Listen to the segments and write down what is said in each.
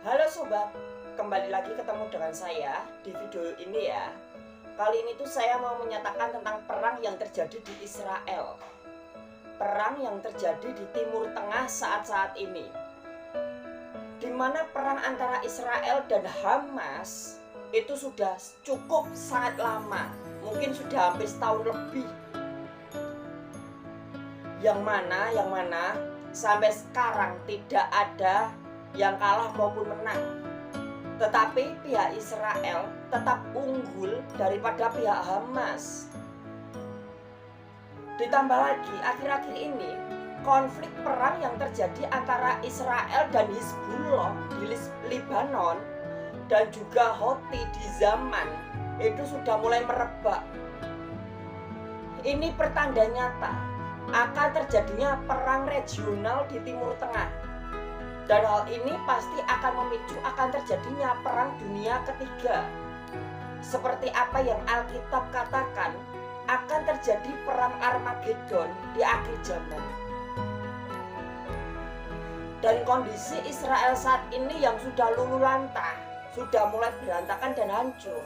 Halo sobat, kembali lagi ketemu dengan saya di video ini ya. Kali ini tuh saya mau menyatakan tentang perang yang terjadi di Israel. Perang yang terjadi di Timur Tengah saat-saat ini, di mana perang antara Israel dan Hamas itu sudah cukup sangat lama. Mungkin sudah hampir setahun lebih. Yang mana sampai sekarang tidak ada yang kalah maupun menang. Tetapi pihak Israel tetap unggul daripada pihak Hamas. Ditambah lagi akhir-akhir ini konflik perang yang terjadi antara Israel dan Hizbullah di Lebanon dan juga Houthi di Yaman itu sudah mulai merebak. Ini pertanda nyata akan terjadinya perang regional di Timur Tengah. Dan hal ini pasti akan memicu akan terjadinya perang dunia ketiga. Seperti apa yang Alkitab katakan, akan terjadi perang Armageddon di akhir zaman. Dan kondisi Israel saat ini yang sudah luluh lantah, sudah mulai berantakan dan hancur.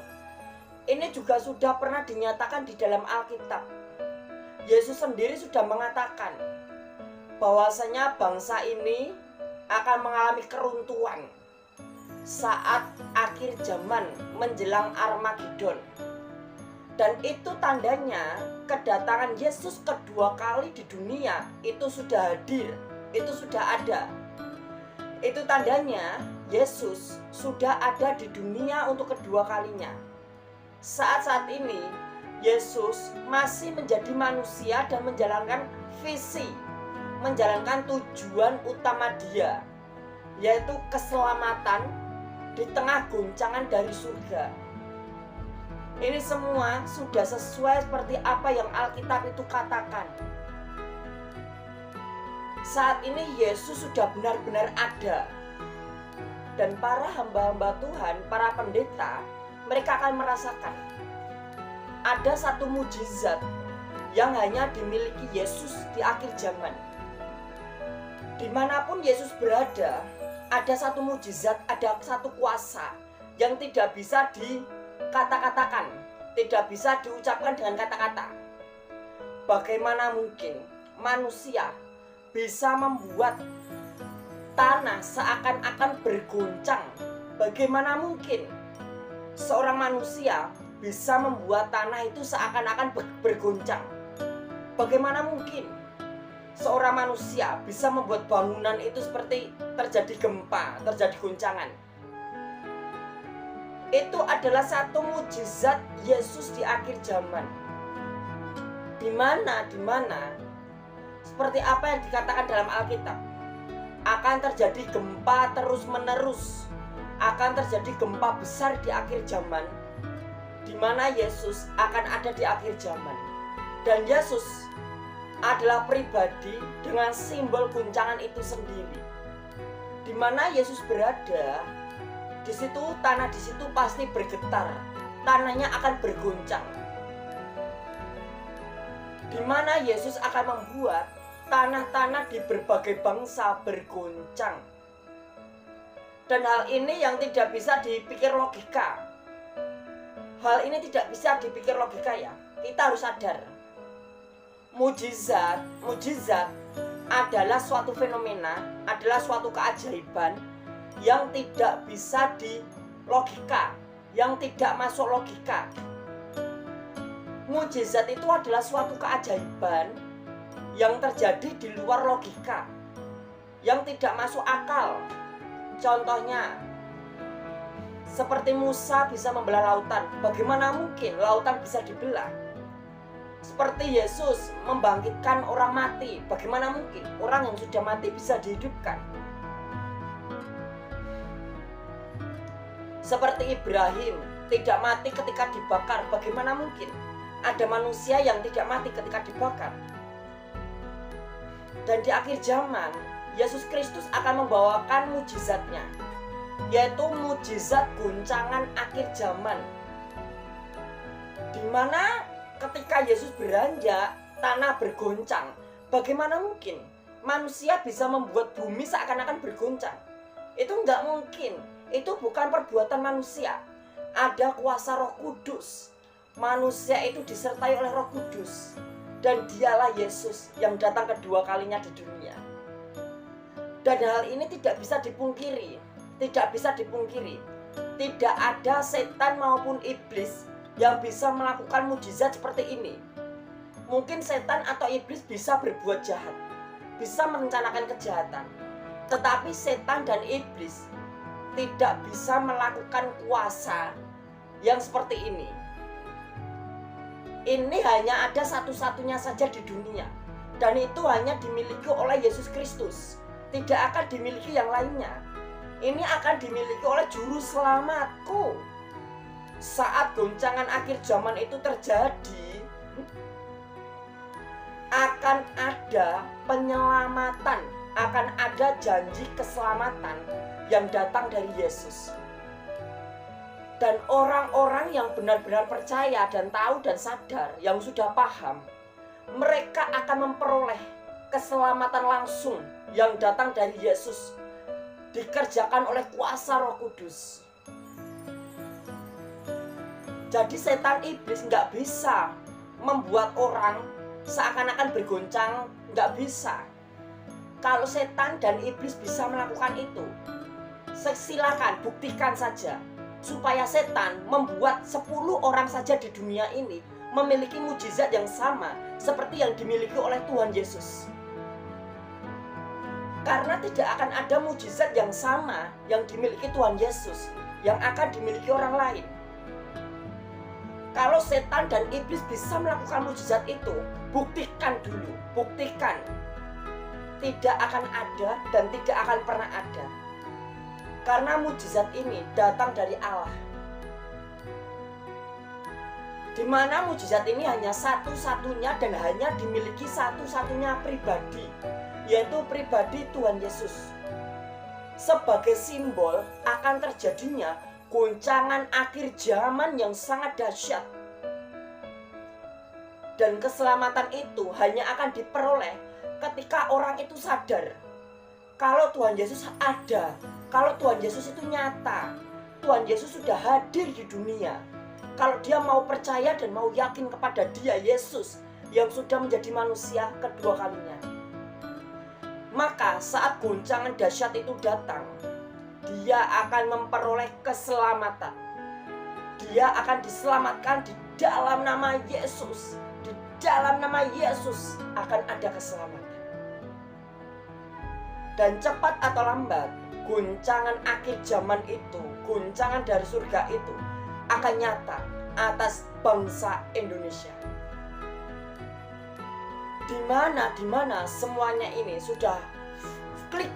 Ini juga sudah pernah dinyatakan di dalam Alkitab. Yesus sendiri sudah mengatakan bahwasanya bangsa ini akan mengalami keruntuhan saat akhir zaman menjelang Armageddon. Dan itu tandanya kedatangan Yesus kedua kali di dunia itu sudah hadir, itu sudah ada. Itu tandanya Yesus sudah ada di dunia untuk kedua kalinya. Saat-saat ini Yesus masih menjadi manusia dan menjalankan visi, menjalankan tujuan utama dia, yaitu keselamatan di tengah goncangan dari surga. Ini semua sudah sesuai seperti apa yang Alkitab itu katakan. Saat ini Yesus sudah benar-benar ada. Dan para hamba-hamba Tuhan, para pendeta, mereka akan merasakan ada satu mujizat yang hanya dimiliki Yesus di akhir zaman. Dimanapun Yesus berada, ada satu mujizat, ada satu kuasa yang tidak bisa dikata-katakan, tidak bisa diucapkan dengan kata-kata. Bagaimana mungkin manusia bisa membuat tanah seakan-akan bergoncang? Bagaimana mungkin seorang manusia bisa membuat tanah itu seakan-akan bergoncang? Bagaimana mungkin seorang manusia bisa membuat bangunan itu seperti terjadi gempa, terjadi goncangan? Itu adalah satu mujizat Yesus di akhir zaman. Di mana seperti apa yang dikatakan dalam Alkitab, akan terjadi gempa terus-menerus, akan terjadi gempa besar di akhir zaman, di mana Yesus akan ada di akhir zaman. Dan Yesus adalah pribadi dengan simbol guncangan itu sendiri. Di mana Yesus berada, di situ tanah di situ pasti bergetar, tanahnya akan bergoncang. Di mana Yesus akan membuat tanah-tanah di berbagai bangsa bergoncang. Dan hal ini yang tidak bisa dipikir logika. Hal ini tidak bisa dipikir logika ya. Kita harus sadar. Mujizat adalah suatu fenomena, adalah suatu keajaiban yang tidak bisa dilogika, yang tidak masuk logika. Mujizat itu adalah suatu keajaiban yang terjadi di luar logika, yang tidak masuk akal. Contohnya, seperti Musa bisa membelah lautan. Bagaimana mungkin lautan bisa dibelah? Seperti Yesus membangkitkan orang mati. Bagaimana mungkin orang yang sudah mati bisa dihidupkan? Seperti Ibrahim tidak mati ketika dibakar. Bagaimana mungkin ada manusia yang tidak mati ketika dibakar? Dan di akhir zaman, Yesus Kristus akan membawakan mujizatnya, yaitu mujizat goncangan akhir zaman. Di mana ketika Yesus beranjak, tanah bergoncang. Bagaimana mungkin manusia bisa membuat bumi seakan-akan bergoncang? Itu nggak mungkin. Itu bukan perbuatan manusia. Ada kuasa Roh Kudus. Manusia itu disertai oleh Roh Kudus. Dan dialah Yesus yang datang kedua kalinya di dunia. Dan hal ini tidak bisa dipungkiri. Tidak bisa dipungkiri. Tidak ada setan maupun iblis yang bisa melakukan mujizat seperti ini. Mungkin setan atau iblis bisa berbuat jahat, bisa merencanakan kejahatan. Tetapi setan dan iblis tidak bisa melakukan kuasa yang seperti ini. Ini hanya ada satu-satunya saja di dunia. Dan itu hanya dimiliki oleh Yesus Kristus. Tidak akan dimiliki yang lainnya. Ini akan dimiliki oleh Juru Selamatku. Saat goncangan akhir zaman itu terjadi, akan ada penyelamatan, akan ada janji keselamatan yang datang dari Yesus. Dan orang-orang yang benar-benar percaya dan tahu dan sadar, yang sudah paham, mereka akan memperoleh keselamatan langsung yang datang dari Yesus, dikerjakan oleh kuasa Roh Kudus. Jadi setan iblis nggak bisa membuat orang seakan-akan bergoncang, nggak bisa. Kalau setan dan iblis bisa melakukan itu, silakan buktikan saja. Supaya setan membuat 10 orang saja di dunia ini memiliki mujizat yang sama seperti yang dimiliki oleh Tuhan Yesus. Karena tidak akan ada mujizat yang sama yang dimiliki Tuhan Yesus yang akan dimiliki orang lain. Kalau setan dan iblis bisa melakukan mujizat itu, buktikan dulu, buktikan. Tidak akan ada dan tidak akan pernah ada. Karena mujizat ini datang dari Allah. Di mana mujizat ini hanya satu-satunya dan hanya dimiliki satu-satunya pribadi, yaitu pribadi Tuhan Yesus. Sebagai simbol akan terjadinya goncangan akhir zaman yang sangat dahsyat. Dan keselamatan itu hanya akan diperoleh ketika orang itu sadar kalau Tuhan Yesus ada, kalau Tuhan Yesus itu nyata, Tuhan Yesus sudah hadir di dunia. Kalau dia mau percaya dan mau yakin kepada dia, Yesus, yang sudah menjadi manusia kedua kalinya. Maka saat goncangan dahsyat itu datang, dia akan memperoleh keselamatan. Dia akan diselamatkan di dalam nama Yesus. Di dalam nama Yesus akan ada keselamatan. Dan cepat atau lambat, goncangan akhir zaman itu, goncangan dari surga itu akan nyata atas bangsa Indonesia. Di mana semuanya ini sudah klik,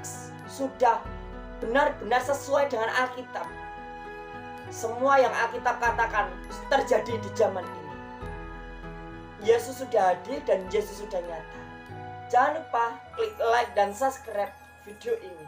sudah benar-benar sesuai dengan Alkitab. Semua yang Alkitab katakan terjadi di zaman ini. Yesus sudah hadir dan Yesus sudah nyata. Jangan lupa klik like dan subscribe video ini.